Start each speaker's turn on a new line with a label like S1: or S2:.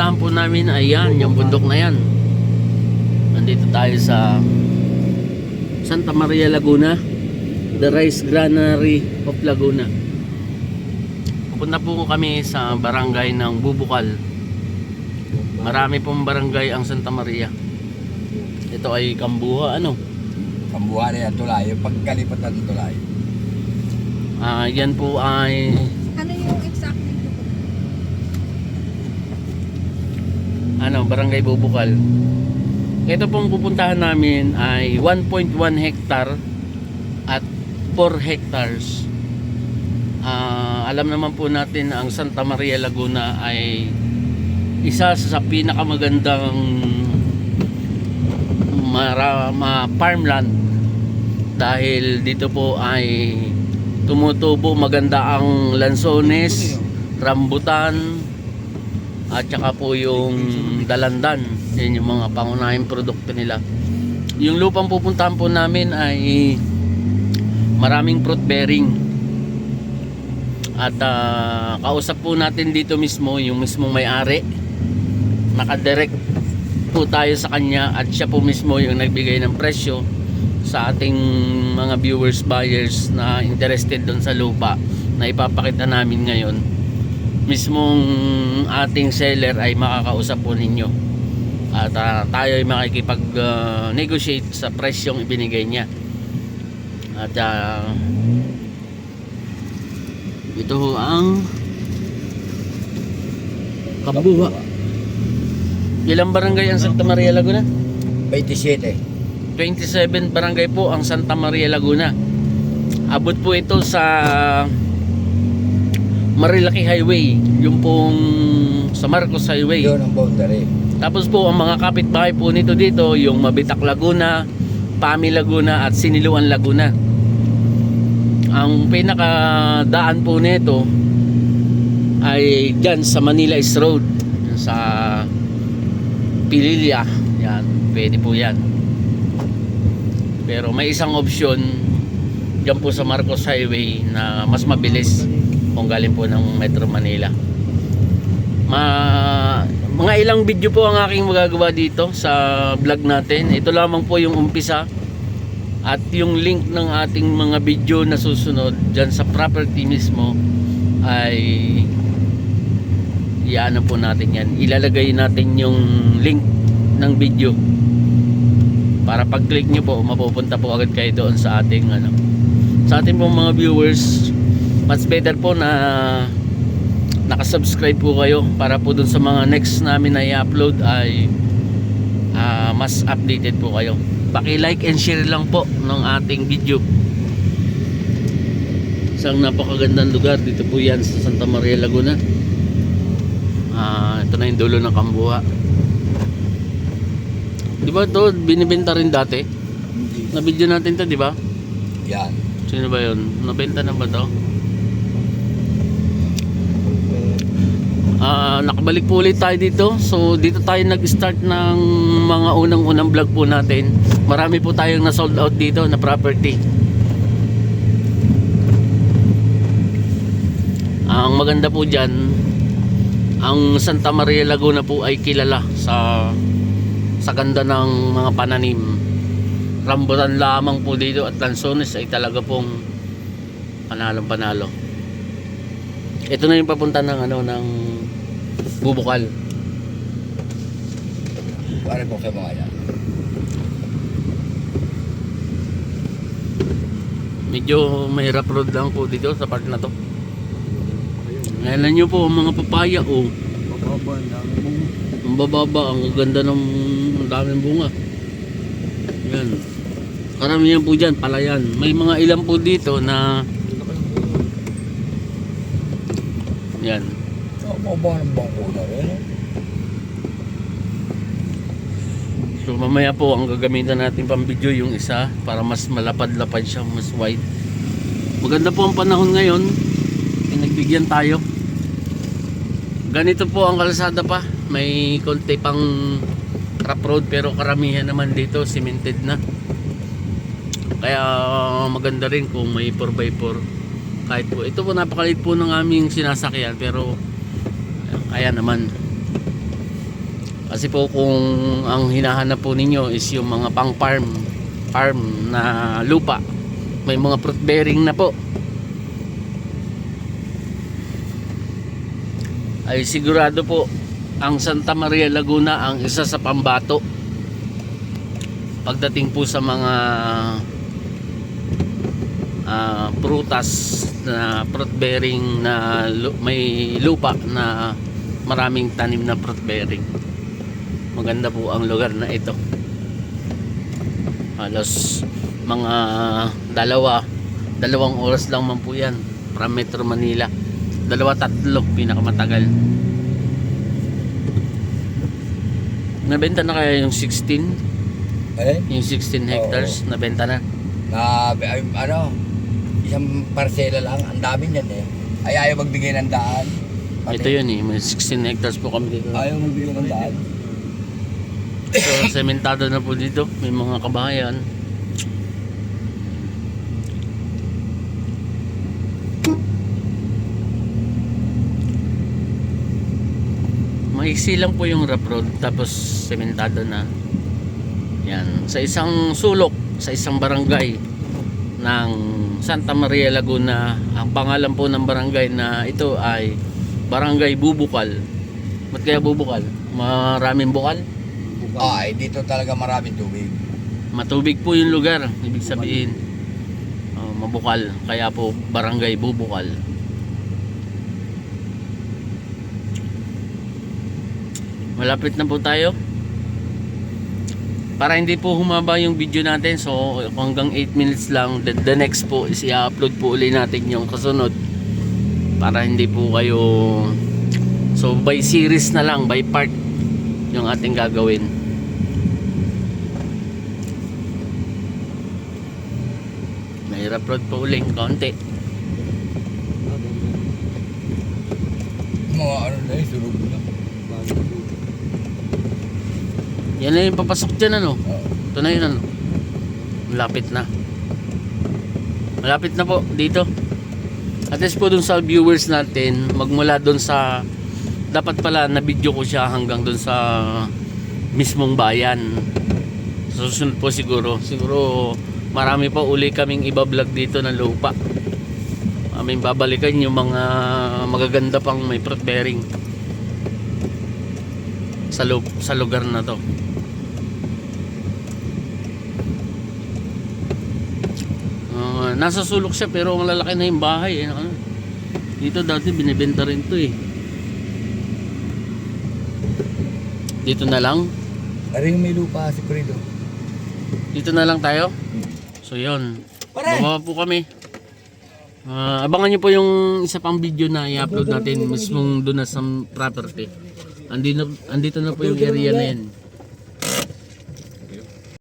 S1: pupuntahan po namin ay yan, yung bundok na yan. Nandito tayo sa Santa Maria Laguna, the Rice Granary of Laguna. Pupunta po kami sa barangay ng Bubukal. Marami pong barangay ang Santa Maria. Ito ay Kambuha, ano?
S2: Kambuha na yan, tulay. Yung pagkalipat natin tulay.
S1: Yan po ay
S3: Ano yung exact nito?
S1: Barangay Bubukal. Ito pong pupuntahan namin ay 1.1 hectare at 4 hectares. Alam naman po natin na ang Santa Maria Laguna ay isa sa pinakamagandang farmland dahil dito po ay tumutubo maganda ang lansones, rambutan at saka po yung dalandan. Yan yung mga pangunahing produkto nila. Yung lupang pupuntahan po namin ay maraming fruit bearing. At kausap po natin dito mismo yung mismong may-ari. Nakadirect po tayo sa kanya at siya po mismo yung nagbigay ng presyo sa ating mga viewers, buyers na interested doon sa lupa na ipapakita namin ngayon. Mismong ating seller ay makakausap po ninyo at tayo ay makikipag negotiate sa presyong ibinigay niya. At ito ho ang Kambuha. Ilang barangay ang Santa Maria Laguna?
S2: 27.
S1: 27 barangay po ang Santa Maria Laguna. Abot po ito sa Marilaki Highway, yung pong sa Marcos Highway.
S2: Yun ang boundary.
S1: Tapos po ang mga kapitbahay po nito dito, yung Mabitak Laguna, Pami Laguna at Siniluan Laguna. Ang pinakadaan po nito ay dyan sa Manila East Road, sa Pililla. Yan, pwede po yan. Pero may isang option dyan po sa Marcos Highway na mas mabilis kung galing po ng Metro Manila. Mga ilang video po ang aking magagawa dito sa vlog natin. Ito lamang po yung umpisa. At yung link ng ating mga video na susunod dyan sa property mismo ay iano po natin yan. Ilalagay natin yung link ng video para pag click nyo po mapupunta po agad kayo doon sa ating sa ating pong mga viewers. Much better po na nakasubscribe po kayo para po doon sa mga next namin na i-upload ay mas updated po kayo. Paki-like and share lang po ng ating video. Isang napakagandang lugar dito po yan sa Santa Maria Laguna. Ito na yung dulo ng Kambuha. Di ba ito binibenta rin dati? Na video natin to, di ba?
S2: Yan.
S1: Sino ba yun? Nabenta na ba to? Nakabalik po ulit tayo dito. So dito tayo nag-start ng mga unang vlog po natin. Marami po tayong na sold out dito na property. Ang maganda po dyan, ang Santa Maria Laguna po ay kilala sa ganda ng mga pananim. Rambutan lamang po dito at lansones ay talaga pong panalong panalo. Ito na yung papunta ng ng Bubukal.
S2: Para po kayo mga yan.
S1: Medyo mahirap road lang po dito sa part na to. Ngayon nyo po ang mga papaya
S2: Mababa na ang
S1: ang bababa, ang ganda ng daming bunga. Yan. Karamihan po dyan, palayan. May mga ilan po dito na yan.
S2: mababa ng bangko na rin.
S1: So mamaya po ang gagamitan natin pang video yung isa para mas malapad-lapad siya, mas wide. Maganda po ang panahon ngayon. Pinagbigyan tayo. Ganito po ang kalsada pa. May konti pang rough road pero karamihan naman dito cemented na. Kaya maganda rin kung may 4x4. Kahit po ito po napakaliit po ng aming sinasakyan pero kaya naman. Kasi po kung ang hinahanap po ninyo is yung mga pang farm na lupa, may mga fruit bearing na po, ay sigurado po ang Santa Maria Laguna ang isa sa pambato pagdating po sa mga prutas na fruit bearing na may lupa na maraming tanim na fruit bearing. Maganda po ang lugar na ito. Halos mga dalawang oras lang man po yan from Metro Manila. 2-3 pinakamatagal. Nabenta na kaya yung 16?
S2: Eh?
S1: Yung 16 hectares nabenta na?
S2: Na, isang parsela lang. Ang dami niyan eh. Ay, ayaw magbigay ng daan.
S1: Ito yun eh, may 16 hectares po kami dito.
S2: Ayaw magbigay ng daan.
S1: So, sementado na po dito. May mga kabahayan. Maiksi lang po yung rough road. Tapos, sementado na. Yan. Sa isang sulok, sa isang barangay ng Santa Maria Laguna. Ang pangalan po ng barangay na ito ay Barangay Bubukal. Ba't kaya Bubukal? Maraming bukal?
S2: Ay, dito talaga maraming tubig.
S1: Matubig po yung lugar, ibig sabihin mabukal, kaya po Barangay Bubukal. Malapit na po tayo. Para hindi po humaba yung video natin, so hanggang 8 minutes lang. The next po is i-upload po uli natin yung kasunod para hindi po kayo, so by series na lang, by part yung ating gagawin. Mahirap road po uling konti.
S2: Mga ano na eh, sunog na.
S1: Yan na yung papasok dyan, ano?
S2: Oo.
S1: Ito na yun, ano? Malapit na. Malapit na po dito. At least po dun sa viewers natin, magmula dun sa, dapat pala na video ko siya hanggang dun sa mismong bayan. Susunod po siguro marami pa uli kaming iba-vlog dito ng lupa. Aming babalikan yung mga magaganda pang may fruit bearing sa lugar na to. Nasa sulok siya pero malalaki na yung bahay eh. Dito dati binibenta rin to eh. Dito na lang.
S2: Aring may lupa si Fredo.
S1: Dito na lang tayo. So yun, bumaba po kami. Abangan nyo po yung isa pang video na i-upload natin mismong doon na sa property. Andito na po yung area na yan.